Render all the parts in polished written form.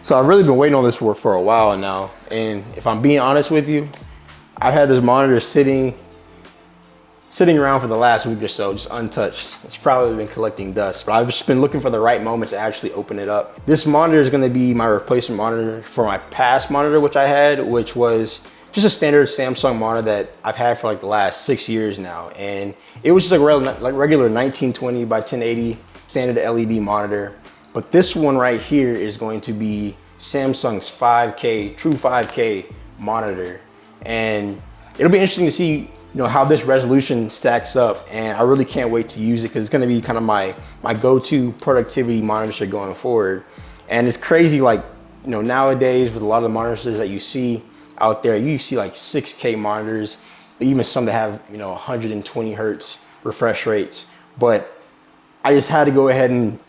So I've really been waiting on this for a while now. And if I'm being honest with you, I've had this monitor sitting around for the last week or so, just untouched. It's probably been collecting dust, but I've just been looking for the right moment to actually open it up. This monitor is gonna be my replacement monitor for my past monitor, which I had, which was just a standard Samsung monitor that I've had for like the last 6 years now. And it was just a regular 1920 by 1080 standard LED monitor. But this one right here is going to be Samsung's 5K, true 5K monitor. And it'll be interesting to see how this resolution stacks up, and I really can't wait to use it because it's going to be kind of my go-to productivity monitor going forward. And it's crazy, like nowadays with a lot of the monitors that you see out there, you see like 6K monitors, even some that have 120 hertz refresh rates. But I just had to go ahead and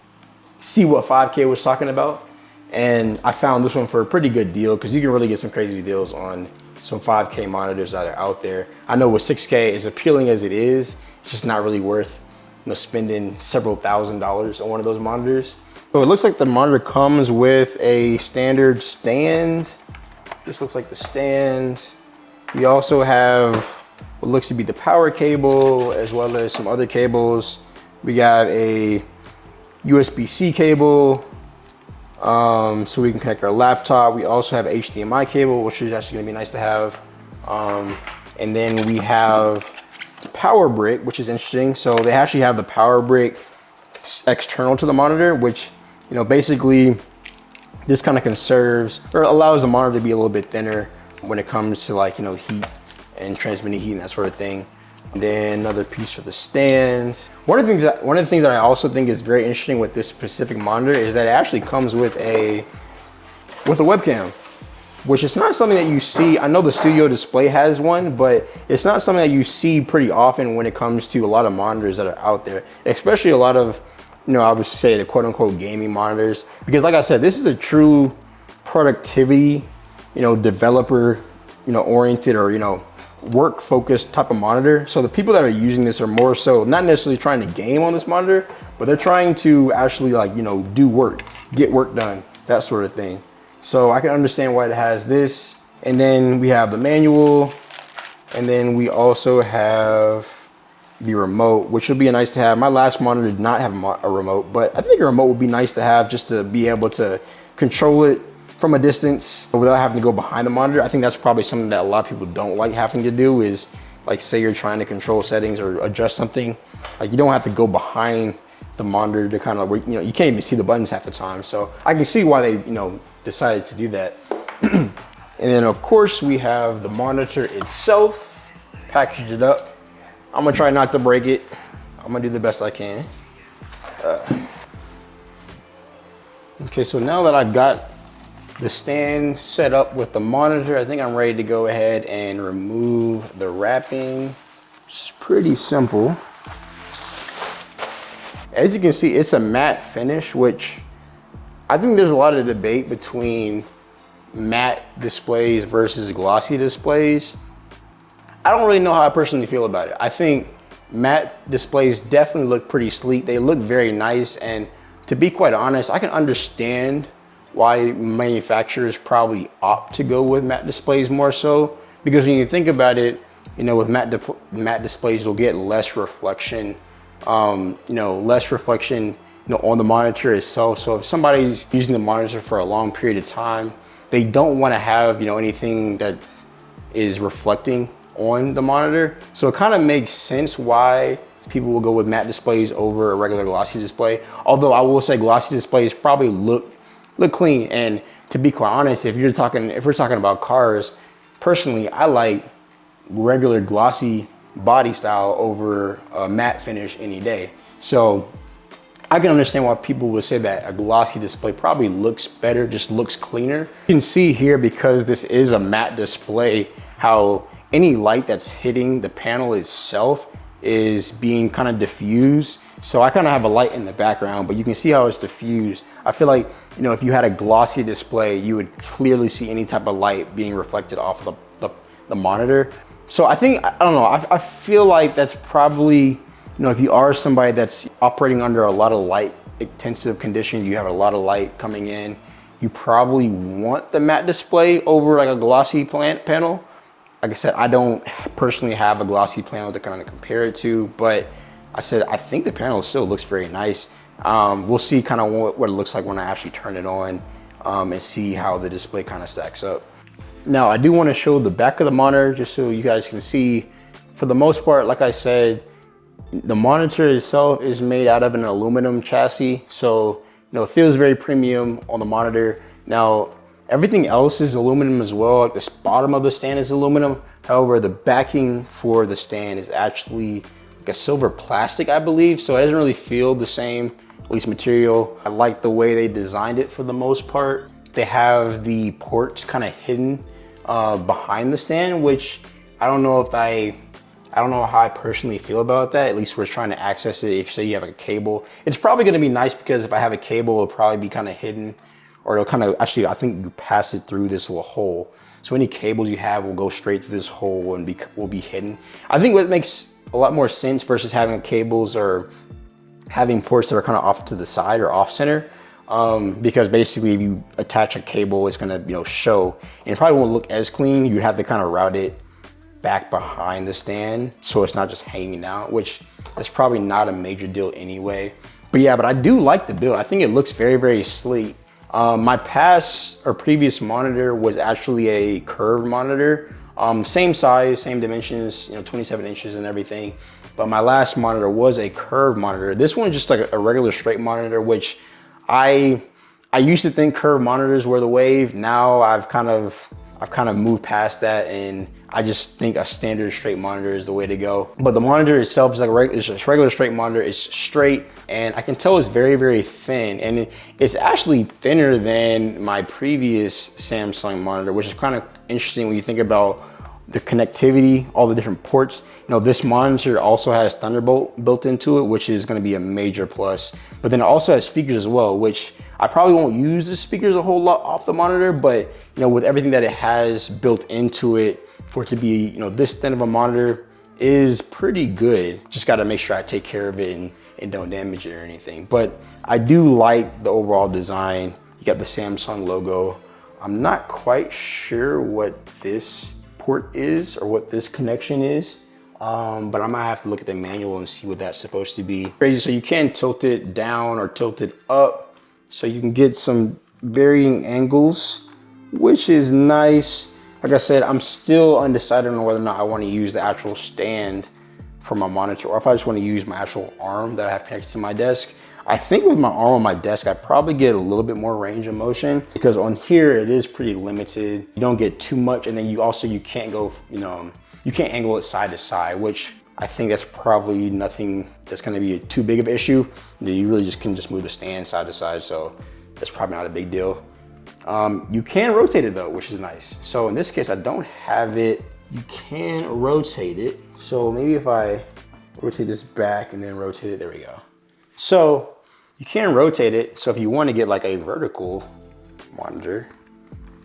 see what 5K was talking about, and I found this one for a pretty good deal because you can really get some crazy deals on some 5K monitors that are out there. I know with 6K, as appealing as it is, it's just not really worth spending several $1,000s on one of those monitors. So it looks like the monitor comes with a standard stand. This looks like the stand. We also have what looks to be the power cable as well as some other cables. We got a USB-C cable, so we can connect our laptop. We also have HDMI cable, which is actually gonna be nice to have. And then we have the power brick, which is interesting. So they actually have the power brick external to the monitor, which, basically this kind of conserves or allows the monitor to be a little bit thinner when it comes to heat and transmitting heat and that sort of thing. And then another piece for the stand. One of the things that I also think is very interesting with this specific monitor is that it actually comes with a webcam, which is not something that you see. I know the studio display has one, but it's not something that you see pretty often when it comes to a lot of monitors that are out there, especially a lot of, I would say the quote unquote gaming monitors, because like I said, this is a true productivity, developer, oriented or, work focused type of monitor. So the people that are using this are more so not necessarily trying to game on this monitor, but they're trying to actually do work, get work done, that sort of thing. So I can understand why it has this. And then we have the manual, and then we also have the remote, which would be nice to have. My last monitor did not have a remote, but I think a remote would be nice to have just to be able to control it from a distance without having to go behind the monitor. I think that's probably something that a lot of people don't like having to do, is like say you're trying to control settings or adjust something, like you don't have to go behind the monitor to kind of, you can't even see the buttons half the time. So I can see why they, decided to do that. And then of course we have the monitor itself, packaged it up. I'm gonna try not to break it. I'm gonna do the best I can. Okay, so now that I've got the stand set up with the monitor, I think I'm ready to go ahead and remove the wrapping. It's pretty simple. As you can see, it's a matte finish, which I think there's a lot of debate between matte displays versus glossy displays. I don't really know how I personally feel about it. I think matte displays definitely look pretty sleek. They look very nice, and to be quite honest, I can understand why manufacturers probably opt to go with matte displays more so, because when you think about it, with matte displays, you'll get less reflection, less reflection, on the monitor itself. So if somebody's using the monitor for a long period of time, they don't want to have, anything that is reflecting on the monitor. So it kind of makes sense why people will go with matte displays over a regular glossy display. Although I will say glossy displays probably look clean. And to be quite honest, if we're talking about cars, personally, I like regular glossy body style over a matte finish any day. So I can understand why people would say that a glossy display probably looks better, just looks cleaner. You can see here, because this is a matte display, how any light that's hitting the panel itself is being kind of diffused. So I kind of have a light in the background, but you can see how it's diffused. I feel like, if you had a glossy display, you would clearly see any type of light being reflected off the monitor. So I think, I don't know, I feel like that's probably, if you are somebody that's operating under a lot of light intensive conditions, you have a lot of light coming in, you probably want the matte display over like a glossy panel. Like I said, I don't personally have a glossy panel to kind of compare it to, but I think the panel still looks very nice. We'll see kind of what it looks like when I actually turn it on and see how the display kind of stacks up. Now, I do want to show the back of the monitor just so you guys can see. For the most part, like I said, the monitor itself is made out of an aluminum chassis. So, you know, it feels very premium on the monitor. Now, everything else is aluminum as well. Like this bottom of the stand is aluminum. However, the backing for the stand is actually like a silver plastic, I believe. So it doesn't really feel the same, at least material. I like the way they designed it for the most part. They have the ports kind of hidden behind the stand, which I don't know how I personally feel about that. At least we're trying to access it. If say you have a cable, it's probably gonna be nice because if I have a cable, it'll probably be kind of hidden, or it'll kind of, actually, I think you pass it through this little hole. So any cables you have will go straight through this hole and will be hidden. I think what makes a lot more sense versus having cables or having ports that are kind of off to the side or off center. Because basically if you attach a cable, it's gonna, you know, show, and it probably won't look as clean. You have to kind of route it back behind the stand so it's not just hanging out, which is probably not a major deal anyway. But yeah, but I do like the build. I think it looks very, very sleek. My previous monitor was actually a curved monitor. Same size, same dimensions, you know, 27 inches and everything. But my last monitor was a curved monitor. This one's just like a regular straight monitor, which I used to think curved monitors were the wave. Now I've kind of moved past that, and I just think a standard straight monitor is the way to go. But the monitor itself is like it's a regular straight monitor. It's straight, and I can tell it's very, very thin, and it's actually thinner than my previous Samsung monitor, which is kind of interesting when you think about the connectivity, all the different ports. You know, this monitor also has Thunderbolt built into it, which is going to be a major plus. But then it also has speakers as well, which I probably won't use the speakers a whole lot off the monitor, but you know, with everything that it has built into it, for it to be, you know, this thin of a monitor is pretty good. Just got to make sure I take care of it and don't damage it or anything. But I do like the overall design. You got the Samsung logo. I'm not quite sure what this port is or what this connection is, but I might have to look at the manual and see what that's supposed to be. Crazy. So you can tilt it down or tilt it up, so you can get some varying angles, which is nice. Like I said, I'm still undecided on whether or not I want to use the actual stand for my monitor, or if I just want to use my actual arm that I have connected to my desk. I think with my arm on my desk, I probably get a little bit more range of motion, because on here it is pretty limited. You don't get too much, and then you can't go, you know, you can't angle it side to side, which I think that's probably nothing that's going to be too big of an issue. You really just can just move the stand side to side, so that's probably not a big deal. You can rotate it though, which is nice. So in this case, I don't have it. You can rotate it. So maybe if I rotate this back and then rotate it, there we go. So you can rotate it. So if you want to get like a vertical monitor,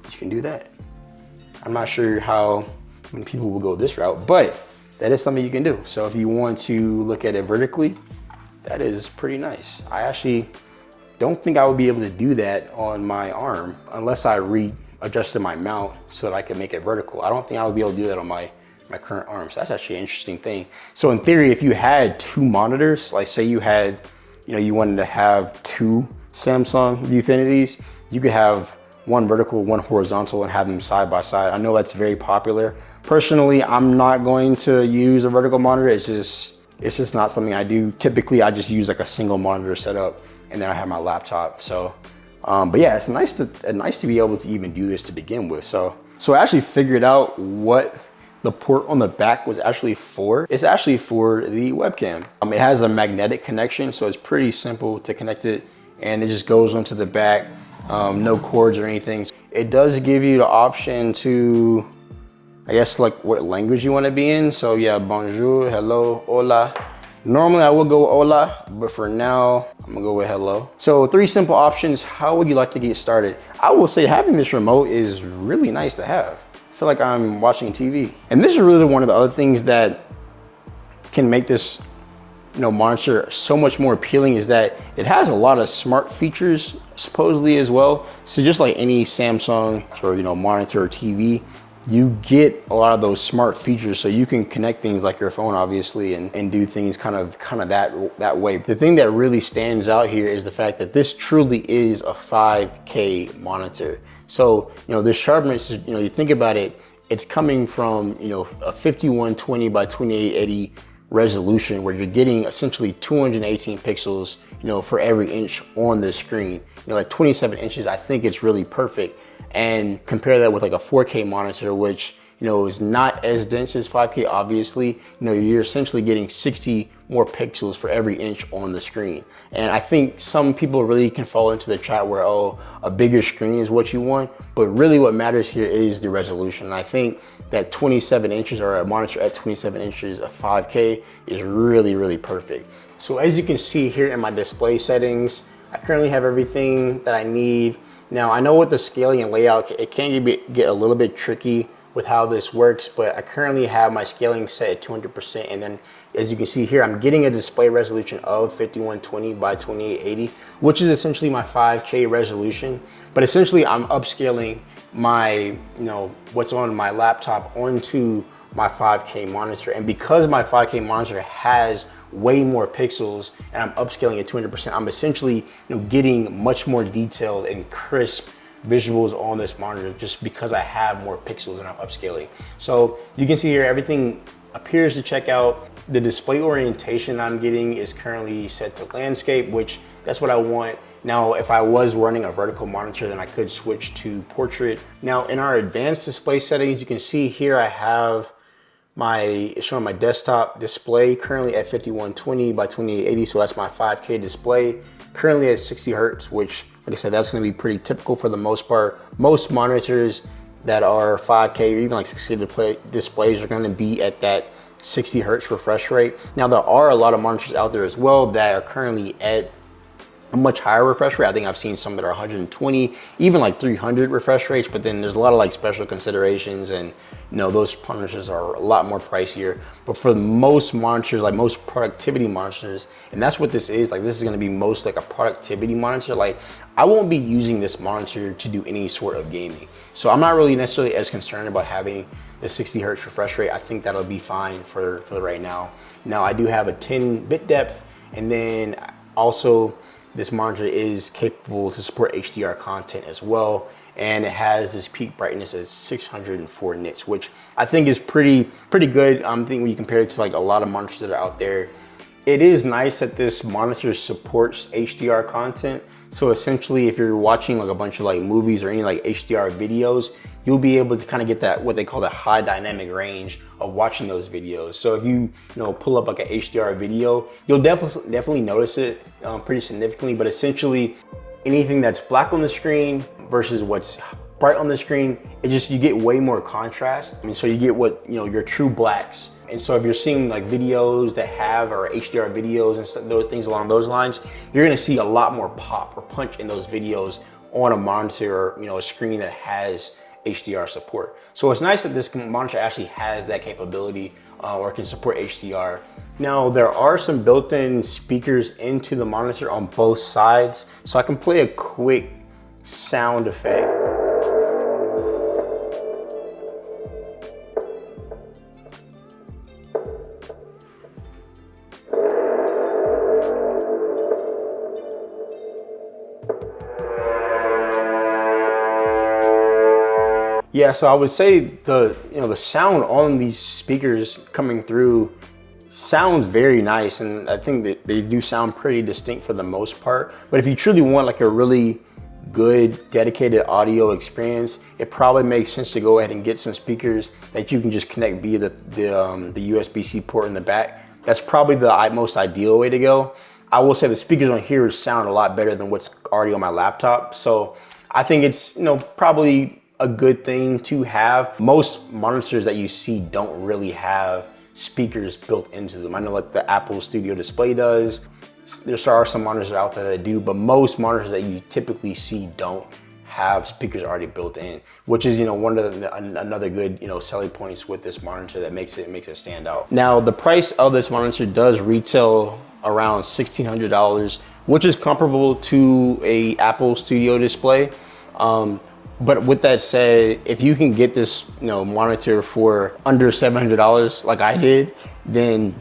you can do that. I'm not sure how many people will go this route, but that is something you can do. So if you want to look at it vertically, that is pretty nice. I actually don't think I would be able to do that on my arm unless I readjusted my mount so that I can make it vertical. I don't think I would be able to do that on my current arm. So that's actually an interesting thing. So in theory, if you had two monitors, like say you had, you know, you wanted to have two Samsung Viewfinities, you could have one vertical, one horizontal, and have them side by side. I know that's very popular. Personally, I'm not going to use a vertical monitor. It's just not something I do. Typically, I just use like a single monitor setup, and then I have my laptop. So, but yeah, it's nice to be able to even do this to begin with. So I actually figured out what the port on the back was actually for. It's actually for the webcam. It has a magnetic connection, so it's pretty simple to connect it, and it just goes onto the back. No cords or anything. It does give you the option to, I guess, select what language you want to be in. So yeah, bonjour, hello, hola. Normally I would go hola, but for now, I'm gonna go with hello. So 3 simple options. How would you like to get started? I will say having this remote is really nice to have. I feel like I'm watching TV. And this is really one of the other things that can make this monitor so much more appealing is that it has a lot of smart features supposedly as well. So just like any Samsung or monitor or TV, you get a lot of those smart features, so you can connect things like your phone obviously and do things kind of that way. The thing that really stands out here is the fact that this truly is a 5K monitor. So this sharpness is, you think about it, it's coming from a 5120 by 2880 resolution, where you're getting essentially 218 pixels for every inch on the screen. Like 27 inches, I think it's really perfect. And compare that with like a 4K monitor, which is not as dense as 5K. Obviously, you're essentially getting 60 more pixels for every inch on the screen. And I think some people really can fall into the trap where, oh, a bigger screen is what you want, but really what matters here is the resolution. And I think that 27 inches, or a monitor at 27 inches of 5K, is really, really perfect. So as you can see here in my display settings, I currently have everything that I need. Now, I know with the scaling and layout, it can get a little bit tricky with how this works, but I currently have my scaling set at 200%. And then as you can see here, I'm getting a display resolution of 5120 by 2880, which is essentially my 5K resolution. But essentially I'm upscaling my, what's on my laptop onto my 5K monitor. And because my 5K monitor has way more pixels and I'm upscaling at 200%, I'm essentially getting much more detailed and crisp visuals on this monitor just because I have more pixels and I'm upscaling. So you can see here everything appears to check out. The display orientation I'm getting is currently set to landscape, which that's what I want. Now, if I was running a vertical monitor, then I could switch to portrait. Now, in our advanced display settings, you can see here I have it's showing my desktop display currently at 5120 by 2880. So that's my 5K display currently at 60 Hertz, which, like I said, that's going to be pretty typical for the most part. Most monitors that are 5K or even like 60 displays are going to be at that 60 Hertz refresh rate. Now, there are a lot of monitors out there as well that are currently at a much higher refresh rate. I think I've seen some that are 120, even like 300 refresh rates, but then there's a lot of like special considerations, and those monitors are a lot more pricier. But for most monitors, like most productivity monitors, and that's what this is, like this is gonna be most like a productivity monitor. Like I won't be using this monitor to do any sort of gaming. So I'm not really necessarily as concerned about having the 60 Hertz refresh rate. I think that'll be fine for right now. Now I do have a 10 bit depth, and then also this monitor is capable to support HDR content as well, and it has this peak brightness at 604 nits, which I think is pretty good. I think when you compare it to like a lot of monitors that are out there, it is nice that this monitor supports HDR content. So essentially, if you're watching like a bunch of like movies or any like HDR videos, you'll be able to kind of get that, what they call the high dynamic range of watching those videos. So if you pull up like an HDR video, you'll definitely notice it pretty significantly. But essentially, anything that's black on the screen versus what's bright on the screen, you get way more contrast. I mean, so you get what, your true blacks. And so if you're seeing like videos that have, or HDR videos and stuff, those things along those lines, you're gonna see a lot more pop or punch in those videos on a monitor or, a screen that has HDR support. So it's nice that this monitor actually has that capability or can support HDR. Now, there are some built-in speakers into the monitor on both sides. So I can play a quick sound effect. Yeah, so I would say the sound on these speakers coming through sounds very nice, and I think that they do sound pretty distinct for the most part. But if you truly want like a really good dedicated audio experience, it probably makes sense to go ahead and get some speakers that you can just connect via the USB-C port in the back. That's probably the most ideal way to go. I will say the speakers on here sound a lot better than what's already on my laptop. So I think it's probably a good thing to have. Most monitors that you see don't really have speakers built into them. I know like the Apple Studio Display does. There are some monitors out there that do, but most monitors that you typically see don't have speakers already built in, which is, you know, one of the, another good, you know, selling points with this monitor that makes it stand out. Now, the price of this monitor does retail around $1,600, which is comparable to a Apple Studio display. But with that said, if you can get this, you know, monitor for under $700 like I did, then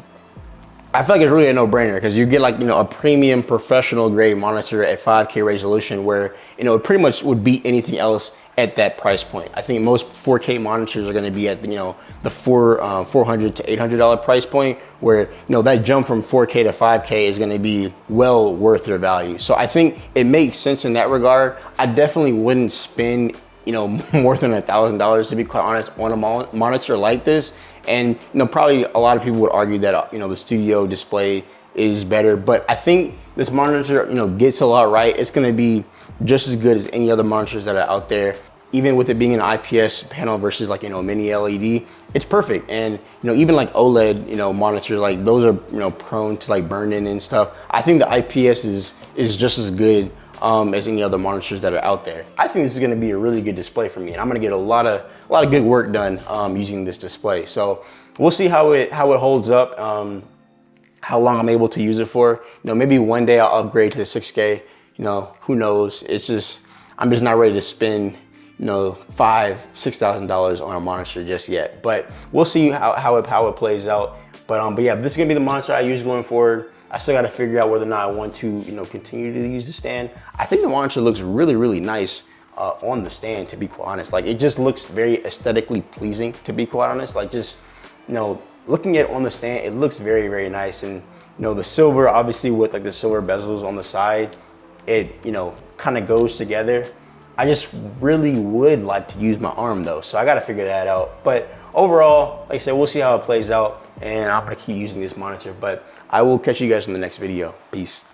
I feel like it's really a no-brainer, because you get, like, you know, a premium professional grade monitor at 5K resolution where, you know, it pretty much would beat anything else at that price point. I think most 4K monitors are going to be at, you know, the $400 to $800 price point, where, you know, that jump from 4K to 5K is going to be well worth their value. So I think it makes sense in that regard. I definitely wouldn't spend, you know, more than $1,000, to be quite honest, on a monitor like this. And, you know, probably a lot of people would argue that, you know, the studio display is better, but I think this monitor, you know, gets a lot right. It's going to be just as good as any other monitors that are out there. Even with it being an IPS panel versus, like, you know, mini LED, it's perfect. And, you know, even like OLED, you know, monitors, like, those are, you know, prone to, like, burn-in and stuff. I think the IPS is just as good as any other monitors that are out there. I think this is going to be a really good display for me, and I'm going to get a lot of good work done using this display. So we'll see how it holds up, how long I'm able to use it for. You know, maybe one day I'll upgrade to the 6K. You know, who knows? It's just, I'm just not ready to spend, you know, $5,000–6,000 on a monitor just yet. But we'll see how it plays out. But yeah, this is gonna be the monitor I use going forward. I still got to figure out whether or not I want to, you know, continue to use the stand. I think the monitor looks really, really nice on the stand, to be quite honest. Like, it just looks very aesthetically pleasing, to be quite honest. Like, just, you know, looking at it on the stand, it looks very, very nice. And, you know, the silver, obviously, with, like, the silver bezels on the side, it, you know, kind of goes together. I just really would like to use my arm, though, so I got to figure that out. But overall, like I said, we'll see how it plays out, and I'm gonna keep using this monitor. But I will catch you guys in the next video. Peace.